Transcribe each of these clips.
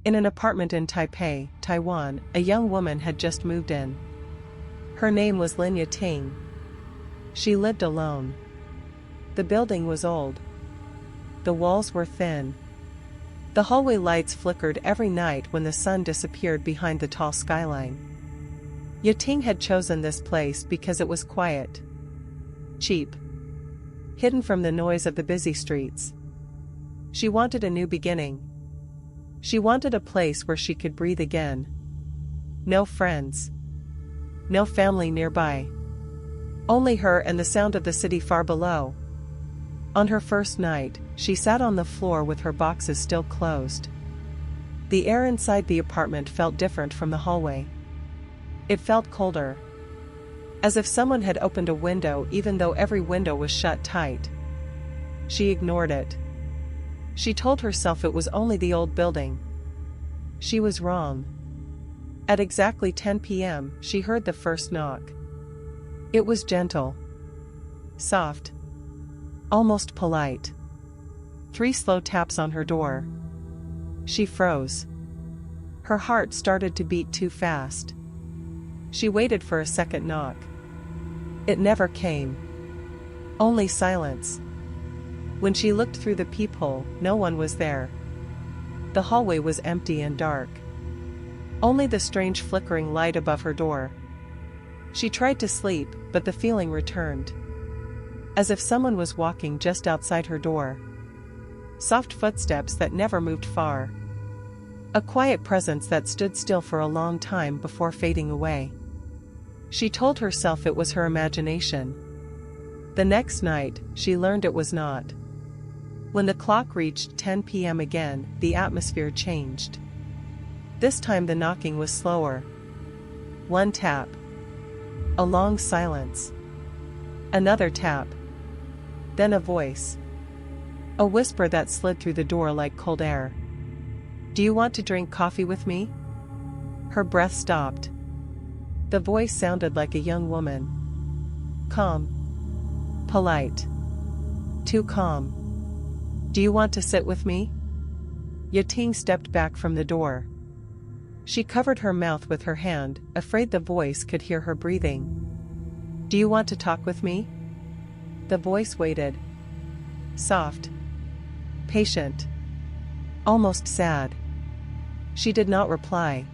In an apartment in Taipei, Taiwan, a young woman had just moved in. Her name was Lin Yating. She lived alone. The building was old. The walls were thin. The hallway lights flickered every night when the sun disappeared behind the tall skyline. Yating had chosen this place because it was quiet, cheap, hidden from the noise of the busy streets. She wanted a new beginning. She wanted a place where she could breathe again. No friends. No family nearby. Only her and the sound of the city far below. On her first night, she sat on the floor with her boxes still closed. The air inside the apartment felt different from the hallway. It felt colder. As if someone had opened a window even though every window was shut tight. She ignored it. She told herself it was only the old building. She was wrong. At exactly 10 p.m., she heard the first knock. It was gentle. Soft. Almost polite. 3 slow taps on her door. She froze. Her heart started to beat too fast. She waited for a second knock. It never came. Only silence. When she looked through the peephole, no one was there. The hallway was empty and dark. Only the strange flickering light above her door. She tried to sleep, but the feeling returned. As if someone was walking just outside her door. Soft footsteps that never moved far. A quiet presence that stood still for a long time before fading away. She told herself it was her imagination. The next night, she learned it was not. When the clock reached 10 p.m. again, the atmosphere changed. This time the knocking was slower. 1 tap. A long silence. Another tap. Then a voice. A whisper that slid through the door like cold air. "Do you want to drink coffee with me?" Her breath stopped. The voice sounded like a young woman. Calm. Polite. Too calm. "Do you want to sit with me?" Yating stepped back from the door. She covered her mouth with her hand, afraid the voice could hear her breathing. "Do you want to talk with me?" The voice waited. Soft. Patient. Almost sad. She did not reply.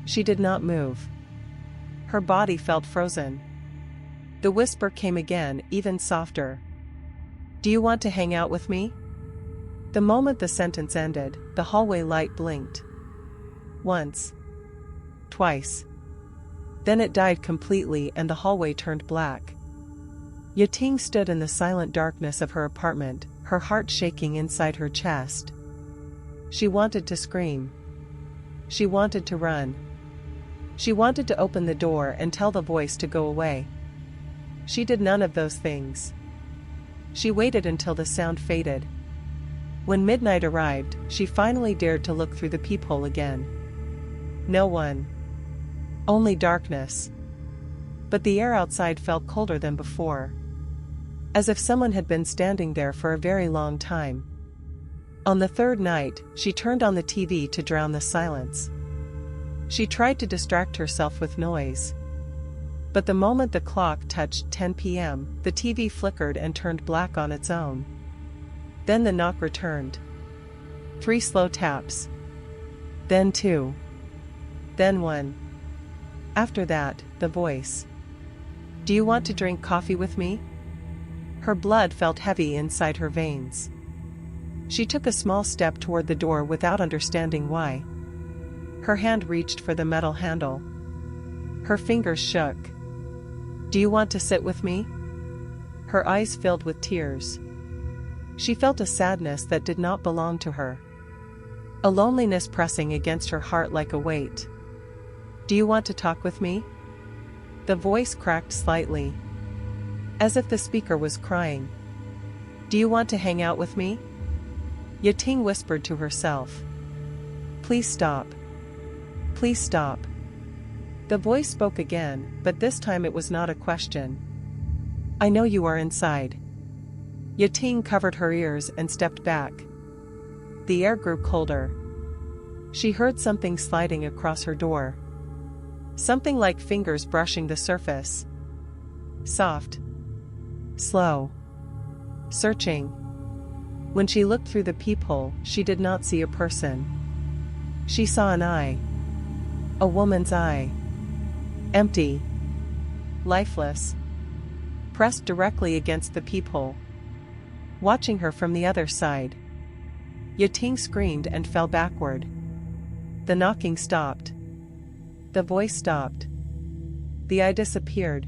She did not move. Her body felt frozen. The whisper came again, even softer. "Do you want to hang out with me?" The moment the sentence ended, the hallway light blinked. Once. Twice. Then it died completely and the hallway turned black. Yating stood in the silent darkness of her apartment, her heart shaking inside her chest. She wanted to scream. She wanted to run. She wanted to open the door and tell the voice to go away. She did none of those things. She waited until the sound faded. When midnight arrived, she finally dared to look through the peephole again. No one. Only darkness. But the air outside felt colder than before. As if someone had been standing there for a very long time. On the third night, she turned on the TV to drown the silence. She tried to distract herself with noise. But the moment the clock touched 10 p.m., the TV flickered and turned black on its own. Then the knock returned. 3 slow taps. Then 2. Then 1. After that, the voice. "Do you want to drink coffee with me?" Her blood felt heavy inside her veins. She took a small step toward the door without understanding why. Her hand reached for the metal handle. Her fingers shook. "Do you want to sit with me?" Her eyes filled with tears. She felt a sadness that did not belong to her. A loneliness pressing against her heart like a weight. "Do you want to talk with me?" The voice cracked slightly. As if the speaker was crying. "Do you want to hang out with me?" Yating whispered to herself. "Please stop. Please stop." The voice spoke again, but this time it was not a question. "I know you are inside." Yating covered her ears and stepped back. The air grew colder. She heard something sliding across her door. Something like fingers brushing the surface. Soft. Slow. Searching. When she looked through the peephole, she did not see a person. She saw an eye. A woman's eye. Empty. Lifeless. Pressed directly against the peephole. Watching her from the other side. Yating screamed and fell backward. The knocking stopped. The voice stopped. The eye disappeared.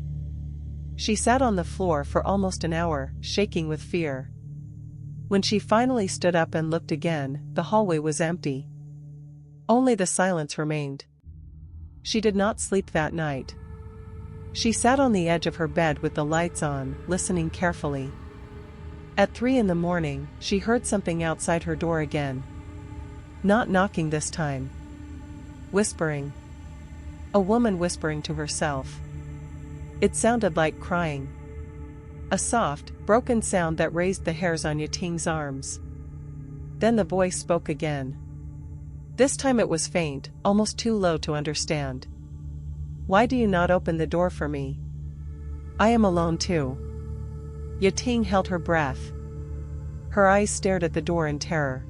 She sat on the floor for almost an hour, shaking with fear. When she finally stood up and looked again, the hallway was empty. Only the silence remained. She did not sleep that night. She sat on the edge of her bed with the lights on, listening carefully. At 3 in the morning, she heard something outside her door again. Not knocking this time. Whispering. A woman whispering to herself. It sounded like crying. A soft, broken sound that raised the hairs on Yating's arms. Then the voice spoke again. This time it was faint, almost too low to understand. Why do you not open the door for me? I am alone too. Yating held her breath. Her eyes stared at the door in terror.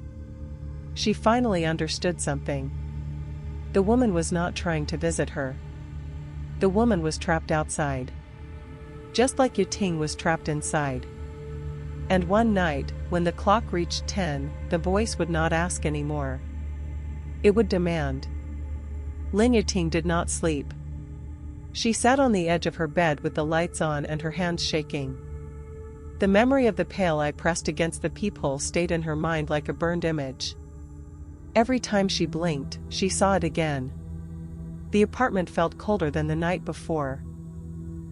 She finally understood something. The woman was not trying to visit her. The woman was trapped outside. Just like Yating was trapped inside. And one night, when the clock reached 10, the voice would not ask anymore. It would demand. Lin Yating did not sleep. She sat on the edge of her bed with the lights on and her hands shaking. The memory of the pale eye pressed against the peephole stayed in her mind like a burned image. Every time she blinked, she saw it again. The apartment felt colder than the night before.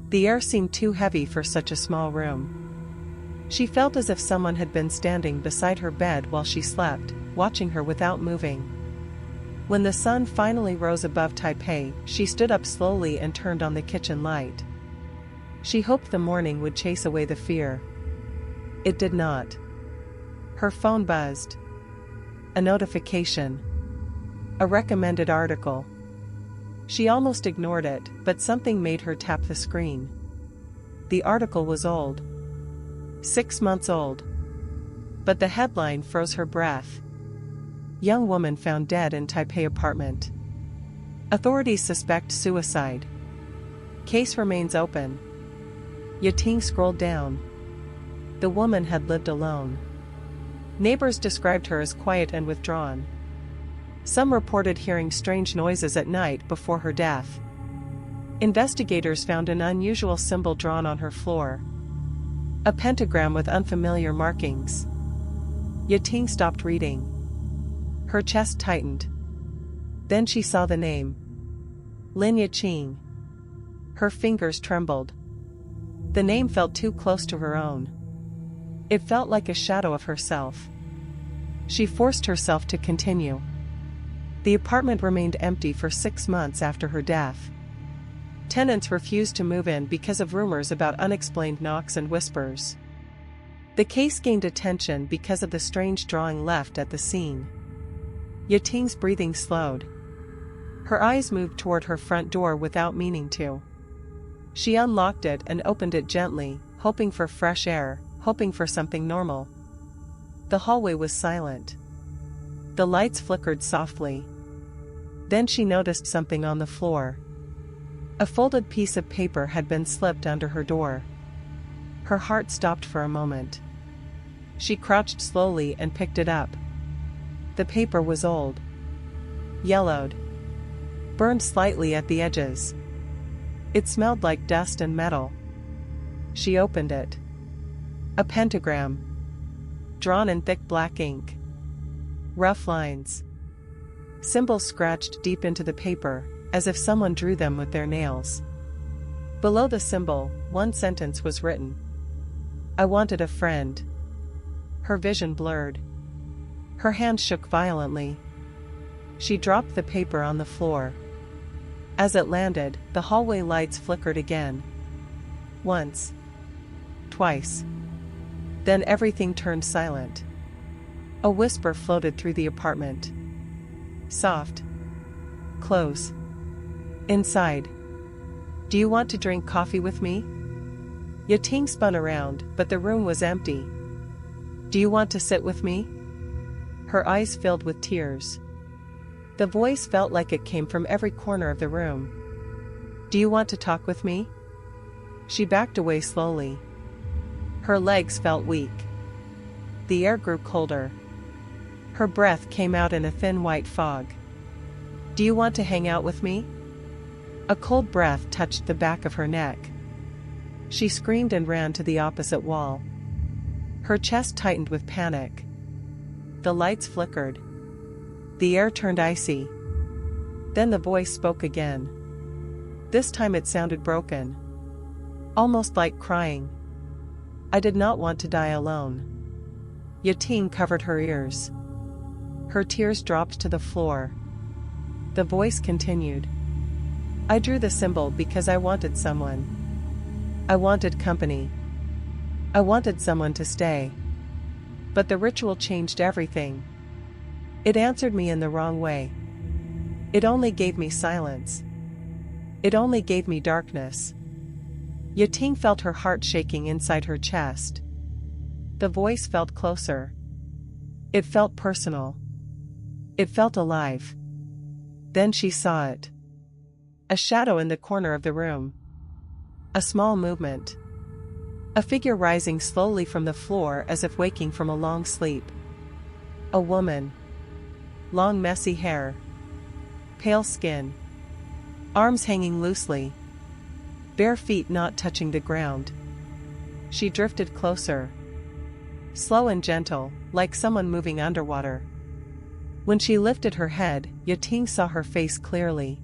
The air seemed too heavy for such a small room. She felt as if someone had been standing beside her bed while she slept, watching her without moving. When the sun finally rose above Taipei, she stood up slowly and turned on the kitchen light. She hoped the morning would chase away the fear. It did not. Her phone buzzed. A notification. A recommended article. She almost ignored it, but something made her tap the screen. The article was old. 6 months old. But the headline froze her breath. Young woman found dead in Taipei apartment. Authorities suspect suicide. Case remains open. Yating scrolled down. The woman had lived alone. Neighbors described her as quiet and withdrawn. Some reported hearing strange noises at night before her death. Investigators found an unusual symbol drawn on her floor. A pentagram with unfamiliar markings. Yating stopped reading. Her chest tightened. Then she saw the name. Lin Yating. Her fingers trembled. The name felt too close to her own. It felt like a shadow of herself. She forced herself to continue. The apartment remained empty for 6 months after her death. Tenants refused to move in because of rumors about unexplained knocks and whispers. The case gained attention because of the strange drawing left at the scene. Yating's breathing slowed. Her eyes moved toward her front door without meaning to. She unlocked it and opened it gently, hoping for fresh air, hoping for something normal. The hallway was silent. The lights flickered softly. Then she noticed something on the floor. A folded piece of paper had been slipped under her door. Her heart stopped for a moment. She crouched slowly and picked it up. The paper was old. Yellowed. Burned slightly at the edges. It smelled like dust and metal. She opened it. A pentagram. Drawn in thick black ink. Rough lines. Symbols scratched deep into the paper, as if someone drew them with their nails. Below the symbol, one sentence was written. I wanted a friend. Her vision blurred. Her hand shook violently. She dropped the paper on the floor. As it landed, the hallway lights flickered again. Once. Twice. Then everything turned silent. A whisper floated through the apartment. Soft. Close. Inside. Do you want to drink coffee with me? Yating spun around, but the room was empty. Do you want to sit with me? Her eyes filled with tears. The voice felt like it came from every corner of the room. Do you want to talk with me? She backed away slowly. Her legs felt weak. The air grew colder. Her breath came out in a thin white fog. Do you want to hang out with me? A cold breath touched the back of her neck. She screamed and ran to the opposite wall. Her chest tightened with panic. The lights flickered. The air turned icy. Then the voice spoke again. This time it sounded broken. Almost like crying. I did not want to die alone. Yating covered her ears. Her tears dropped to the floor. The voice continued. I drew the symbol because I wanted someone. I wanted company. I wanted someone to stay. But the ritual changed everything. It answered me in the wrong way. It only gave me silence. It only gave me darkness. Yating felt her heart shaking inside her chest. The voice felt closer. It felt personal. It felt alive. Then she saw it. A shadow in the corner of the room. A small movement. A figure rising slowly from the floor as if waking from a long sleep. A woman. Long messy hair. Pale skin. Arms hanging loosely. Bare feet not touching the ground. She drifted closer. Slow and gentle, like someone moving underwater. When she lifted her head, Yating saw her face clearly.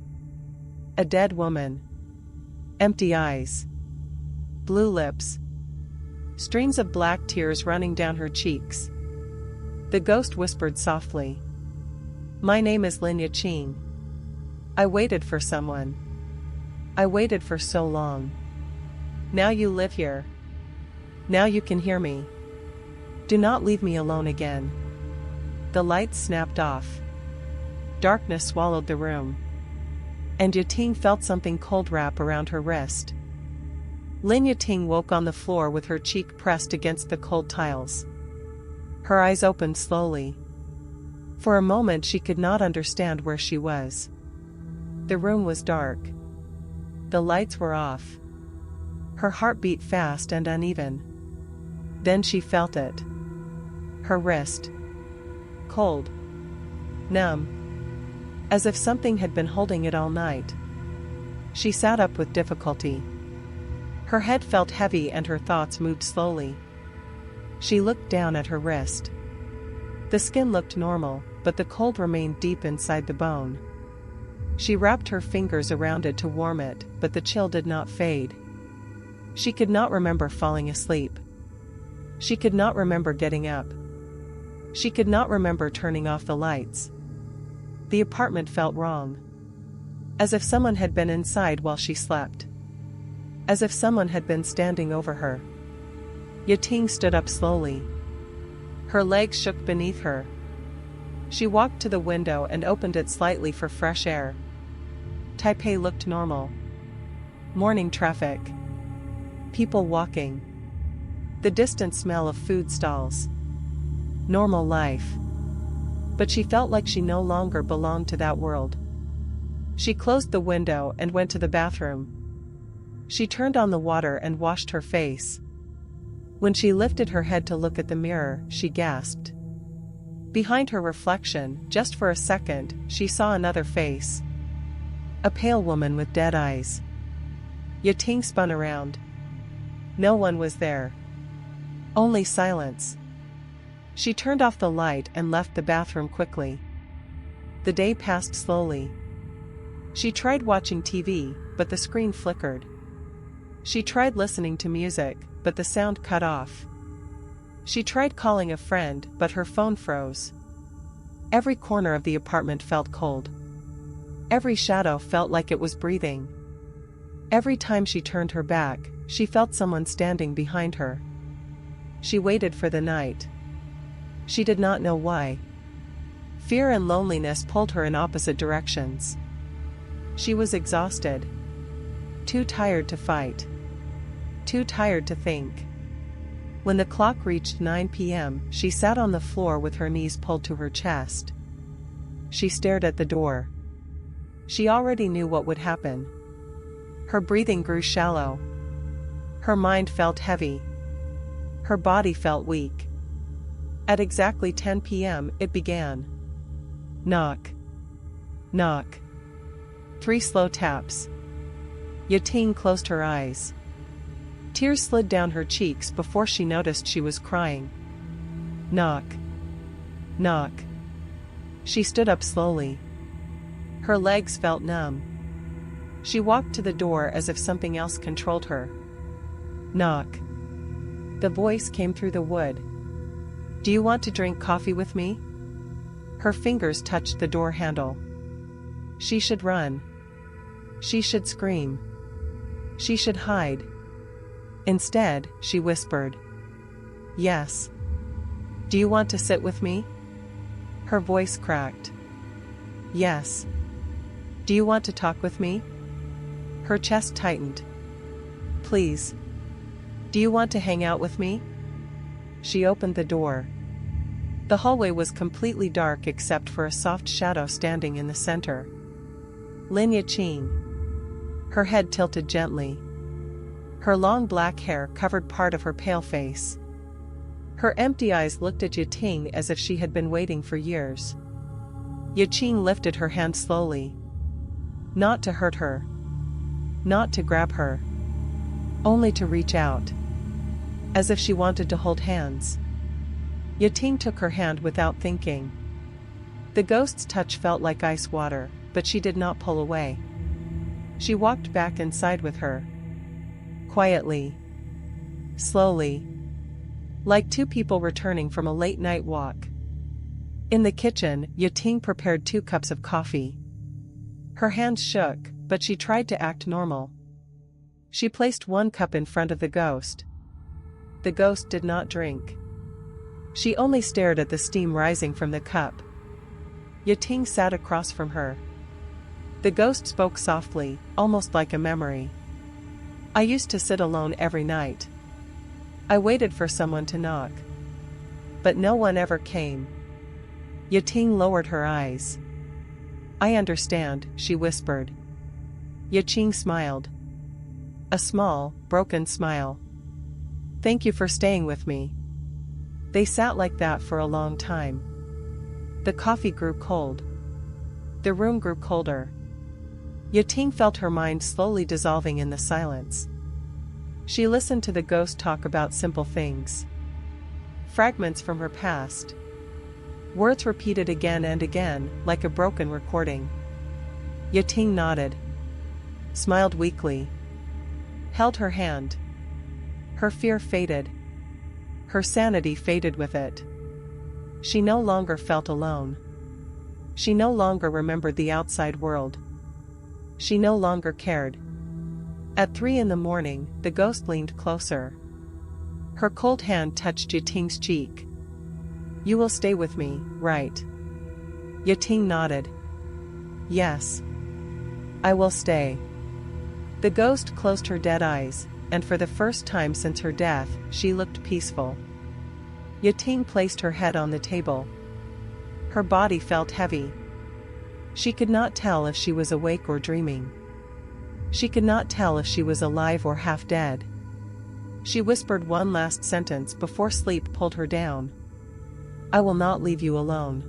A dead woman. Empty eyes. Blue lips. Streams of black tears running down her cheeks. The ghost whispered softly. My name is Lin Yating. I waited for someone. I waited for so long. Now you live here. Now you can hear me. Do not leave me alone again. The lights snapped off. Darkness swallowed the room. And Yating felt something cold wrap around her wrist. Lin Yating woke on the floor with her cheek pressed against the cold tiles. Her eyes opened slowly. For a moment she could not understand where she was. The room was dark. The lights were off. Her heart beat fast and uneven. Then she felt it. Her wrist. Cold. Numb. As if something had been holding it all night. She sat up with difficulty. Her head felt heavy and her thoughts moved slowly. She looked down at her wrist. The skin looked normal, but the cold remained deep inside the bone. She wrapped her fingers around it to warm it, but the chill did not fade. She could not remember falling asleep. She could not remember getting up. She could not remember turning off the lights. The apartment felt wrong. As if someone had been inside while she slept. As if someone had been standing over her. Yating stood up slowly. Her legs shook beneath her. She walked to the window and opened it slightly for fresh air. Taipei looked normal. Morning traffic. People walking. The distant smell of food stalls. Normal life. But she felt like she no longer belonged to that world. She closed the window and went to the bathroom. She turned on the water and washed her face. When she lifted her head to look at the mirror, she gasped. Behind her reflection, just for a second, she saw another face. A pale woman with dead eyes. Yating spun around. No one was there. Only silence. She turned off the light and left the bathroom quickly. The day passed slowly. She tried watching TV, but the screen flickered. She tried listening to music, but the sound cut off. She tried calling a friend, but her phone froze. Every corner of the apartment felt cold. Every shadow felt like it was breathing. Every time she turned her back, she felt someone standing behind her. She waited for the night. She did not know why. Fear and loneliness pulled her in opposite directions. She was exhausted. Too tired to fight. Too tired to think. When the clock reached 9 p.m., she sat on the floor with her knees pulled to her chest. She stared at the door. She already knew what would happen. Her breathing grew shallow. Her mind felt heavy. Her body felt weak. At exactly 10 p.m., it began. Knock. Knock. 3 slow taps. Yi closed her eyes. Tears slid down her cheeks before she noticed she was crying. Knock. Knock. She stood up slowly. Her legs felt numb. She walked to the door as if something else controlled her. Knock. The voice came through the wood. Do you want to drink coffee with me? Her fingers touched the door handle. She should run. She should scream. She should hide. Instead, she whispered. Yes. Do you want to sit with me? Her voice cracked. Yes. Do you want to talk with me? Her chest tightened. Please. Do you want to hang out with me? She opened the door. The hallway was completely dark except for a soft shadow standing in the center. Yi. Her head tilted gently. Her long black hair covered part of her pale face. Her empty eyes looked at Yi as if she had been waiting for years. Yi lifted her hand slowly. Not to hurt her. Not to grab her. Only to reach out. As if she wanted to hold hands. Yi took her hand without thinking. The ghost's touch felt like ice water, but she did not pull away. She walked back inside with her. Quietly. Slowly. Like 2 people returning from a late-night walk. In the kitchen, Yi prepared 2 cups of coffee. Her hands shook, but she tried to act normal. She placed 1 cup in front of the ghost. The ghost did not drink. She only stared at the steam rising from the cup. Yi sat across from her. The ghost spoke softly, almost like a memory. I used to sit alone every night. I waited for someone to knock. But no one ever came. Yi lowered her eyes. I understand, she whispered. Yi smiled. A small, broken smile. Thank you for staying with me. They sat like that for a long time. The coffee grew cold. The room grew colder. Yi felt her mind slowly dissolving in the silence. She listened to the ghost talk about simple things. Fragments from her past. Words repeated again and again, like a broken recording. Yi nodded. Smiled weakly. Held her hand. Her fear faded. Her sanity faded with it. She no longer felt alone. She no longer remembered the outside world. She no longer cared. At 3 in the morning, the ghost leaned closer. Her cold hand touched Yi cheek. You will stay with me, right? Yi nodded. Yes. I will stay. The ghost closed her dead eyes, and for the first time since her death, she looked peaceful. Yi placed her head on the table. Her body felt heavy. She could not tell if she was awake or dreaming. She could not tell if she was alive or half dead. She whispered one last sentence before sleep pulled her down. I will not leave you alone.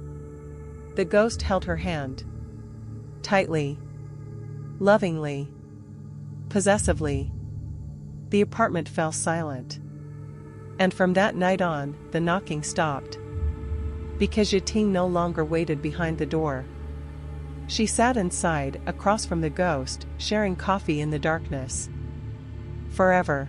The ghost held her hand. Tightly. Lovingly. Possessively. The apartment fell silent. And from that night on, the knocking stopped. Because Yi no longer waited behind the door. She sat inside, across from the ghost, sharing coffee in the darkness. Forever.